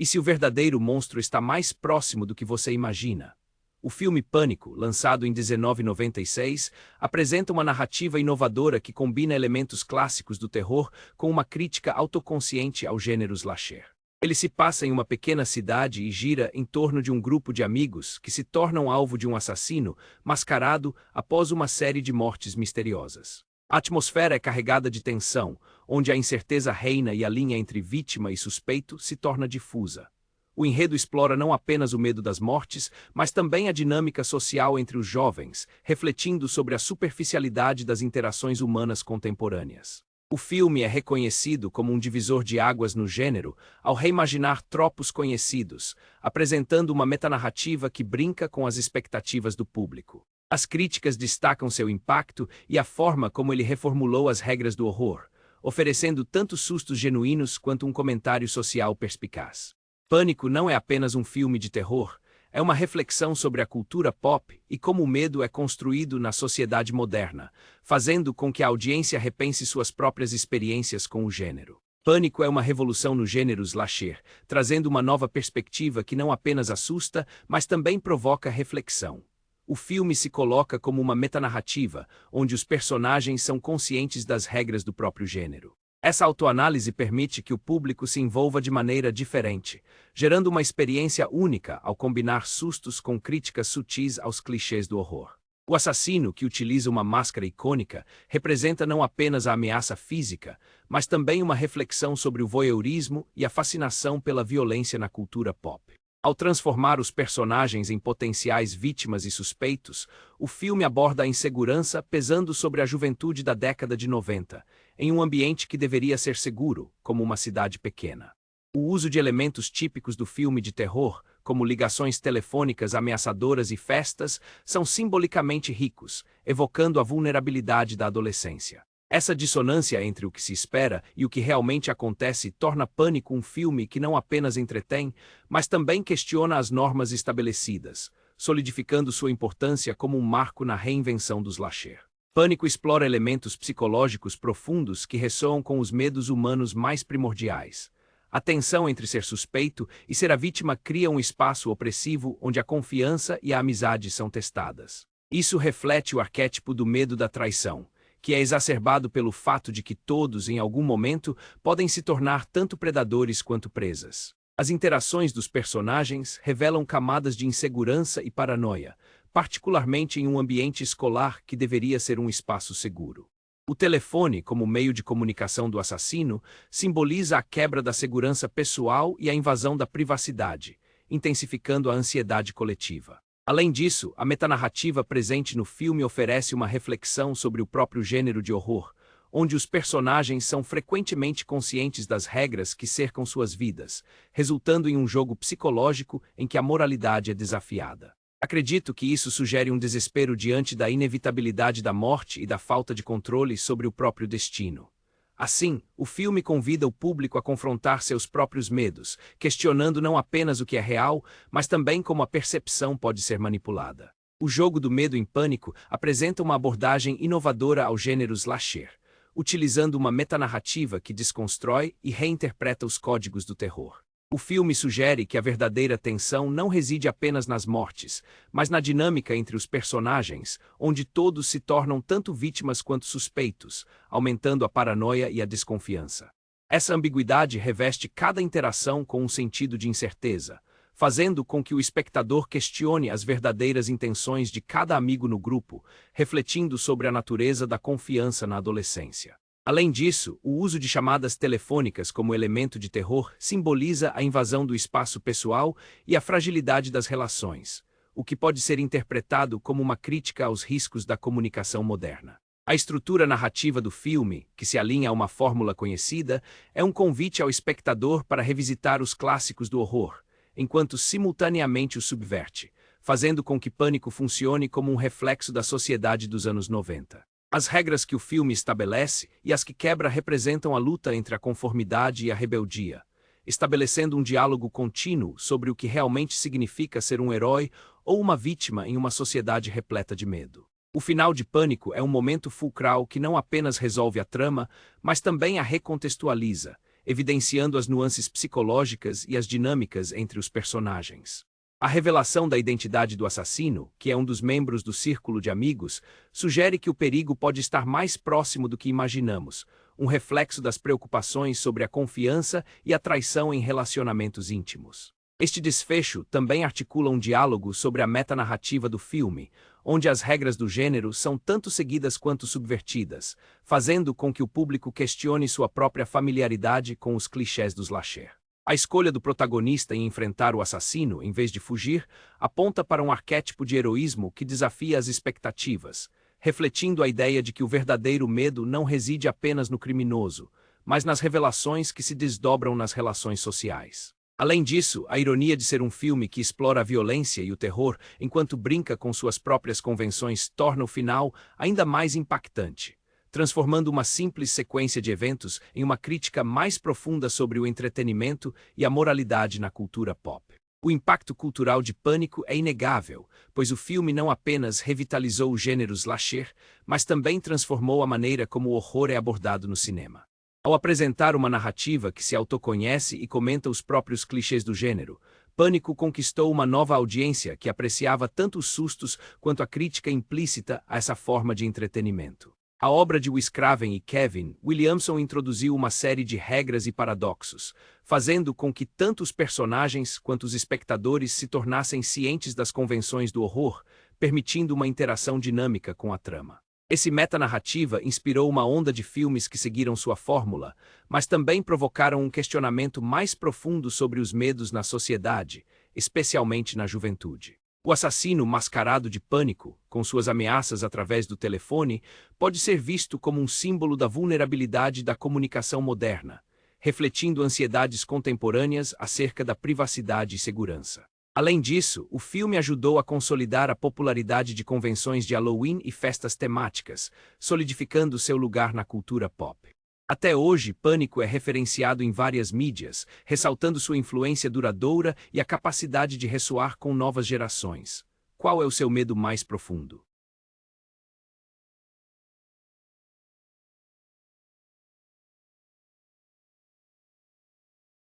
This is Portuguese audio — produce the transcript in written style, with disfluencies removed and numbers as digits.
E se o verdadeiro monstro está mais próximo do que você imagina? O filme Pânico, lançado em 1996, apresenta uma narrativa inovadora que combina elementos clássicos do terror com uma crítica autoconsciente ao gênero slasher. Ele se passa em uma pequena cidade e gira em torno de um grupo de amigos que se tornam alvo de um assassino mascarado após uma série de mortes misteriosas. A atmosfera é carregada de tensão, onde a incerteza reina e a linha entre vítima e suspeito se torna difusa. O enredo explora não apenas o medo das mortes, mas também a dinâmica social entre os jovens, refletindo sobre a superficialidade das interações humanas contemporâneas. O filme é reconhecido como um divisor de águas no gênero ao reimaginar tropos conhecidos, apresentando uma metanarrativa que brinca com as expectativas do público. As críticas destacam seu impacto e a forma como ele reformulou as regras do horror, oferecendo tanto sustos genuínos quanto um comentário social perspicaz. Pânico não é apenas um filme de terror, é uma reflexão sobre a cultura pop e como o medo é construído na sociedade moderna, fazendo com que a audiência repense suas próprias experiências com o gênero. Pânico é uma revolução no gênero slasher, trazendo uma nova perspectiva que não apenas assusta, mas também provoca reflexão. O filme se coloca como uma metanarrativa, onde os personagens são conscientes das regras do próprio gênero. Essa autoanálise permite que o público se envolva de maneira diferente, gerando uma experiência única ao combinar sustos com críticas sutis aos clichês do horror. O assassino, que utiliza uma máscara icônica, representa não apenas a ameaça física, mas também uma reflexão sobre o voyeurismo e a fascinação pela violência na cultura pop. Ao transformar os personagens em potenciais vítimas e suspeitos, o filme aborda a insegurança pesando sobre a juventude da década de 90, em um ambiente que deveria ser seguro, como uma cidade pequena. O uso de elementos típicos do filme de terror, como ligações telefônicas ameaçadoras e festas, são simbolicamente ricos, evocando a vulnerabilidade da adolescência. Essa dissonância entre o que se espera e o que realmente acontece torna Pânico um filme que não apenas entretém, mas também questiona as normas estabelecidas, solidificando sua importância como um marco na reinvenção do slasher. Pânico explora elementos psicológicos profundos que ressoam com os medos humanos mais primordiais. A tensão entre ser suspeito e ser a vítima cria um espaço opressivo onde a confiança e a amizade são testadas. Isso reflete o arquétipo do medo da traição, que é exacerbado pelo fato de que todos, em algum momento, podem se tornar tanto predadores quanto presas. As interações dos personagens revelam camadas de insegurança e paranoia, particularmente em um ambiente escolar que deveria ser um espaço seguro. O telefone, como meio de comunicação do assassino, simboliza a quebra da segurança pessoal e a invasão da privacidade, intensificando a ansiedade coletiva. Além disso, a metanarrativa presente no filme oferece uma reflexão sobre o próprio gênero de horror, onde os personagens são frequentemente conscientes das regras que cercam suas vidas, resultando em um jogo psicológico em que a moralidade é desafiada. Acredito que isso sugere um desespero diante da inevitabilidade da morte e da falta de controle sobre o próprio destino. Assim, o filme convida o público a confrontar seus próprios medos, questionando não apenas o que é real, mas também como a percepção pode ser manipulada. O jogo do medo em Pânico apresenta uma abordagem inovadora ao gênero slasher, utilizando uma metanarrativa que desconstrói e reinterpreta os códigos do terror. O filme sugere que a verdadeira tensão não reside apenas nas mortes, mas na dinâmica entre os personagens, onde todos se tornam tanto vítimas quanto suspeitos, aumentando a paranoia e a desconfiança. Essa ambiguidade reveste cada interação com um sentido de incerteza, fazendo com que o espectador questione as verdadeiras intenções de cada amigo no grupo, refletindo sobre a natureza da confiança na adolescência. Além disso, o uso de chamadas telefônicas como elemento de terror simboliza a invasão do espaço pessoal e a fragilidade das relações, o que pode ser interpretado como uma crítica aos riscos da comunicação moderna. A estrutura narrativa do filme, que se alinha a uma fórmula conhecida, é um convite ao espectador para revisitar os clássicos do horror, enquanto simultaneamente o subverte, fazendo com que Pânico funcione como um reflexo da sociedade dos anos 90. As regras que o filme estabelece e as que quebra representam a luta entre a conformidade e a rebeldia, estabelecendo um diálogo contínuo sobre o que realmente significa ser um herói ou uma vítima em uma sociedade repleta de medo. O final de Pânico é um momento fulcral que não apenas resolve a trama, mas também a recontextualiza, evidenciando as nuances psicológicas e as dinâmicas entre os personagens. A revelação da identidade do assassino, que é um dos membros do círculo de amigos, sugere que o perigo pode estar mais próximo do que imaginamos, um reflexo das preocupações sobre a confiança e a traição em relacionamentos íntimos. Este desfecho também articula um diálogo sobre a metanarrativa do filme, onde as regras do gênero são tanto seguidas quanto subvertidas, fazendo com que o público questione sua própria familiaridade com os clichês do slasher. A escolha do protagonista em enfrentar o assassino, em vez de fugir, aponta para um arquétipo de heroísmo que desafia as expectativas, refletindo a ideia de que o verdadeiro medo não reside apenas no criminoso, mas nas revelações que se desdobram nas relações sociais. Além disso, a ironia de ser um filme que explora a violência e o terror enquanto brinca com suas próprias convenções torna o final ainda mais impactante, transformando uma simples sequência de eventos em uma crítica mais profunda sobre o entretenimento e a moralidade na cultura pop. O impacto cultural de Pânico é inegável, pois o filme não apenas revitalizou o gênero slasher, mas também transformou a maneira como o horror é abordado no cinema. Ao apresentar uma narrativa que se autoconhece e comenta os próprios clichês do gênero, Pânico conquistou uma nova audiência que apreciava tanto os sustos quanto a crítica implícita a essa forma de entretenimento. A obra de Wes Craven e Kevin Williamson introduziu uma série de regras e paradoxos, fazendo com que tanto os personagens quanto os espectadores se tornassem cientes das convenções do horror, permitindo uma interação dinâmica com a trama. Esse metanarrativa inspirou uma onda de filmes que seguiram sua fórmula, mas também provocaram um questionamento mais profundo sobre os medos na sociedade, especialmente na juventude. O assassino mascarado de Pânico, com suas ameaças através do telefone, pode ser visto como um símbolo da vulnerabilidade da comunicação moderna, refletindo ansiedades contemporâneas acerca da privacidade e segurança. Além disso, o filme ajudou a consolidar a popularidade de convenções de Halloween e festas temáticas, solidificando seu lugar na cultura pop. Até hoje, Pânico é referenciado em várias mídias, ressaltando sua influência duradoura e a capacidade de ressoar com novas gerações. Qual é o seu medo mais profundo?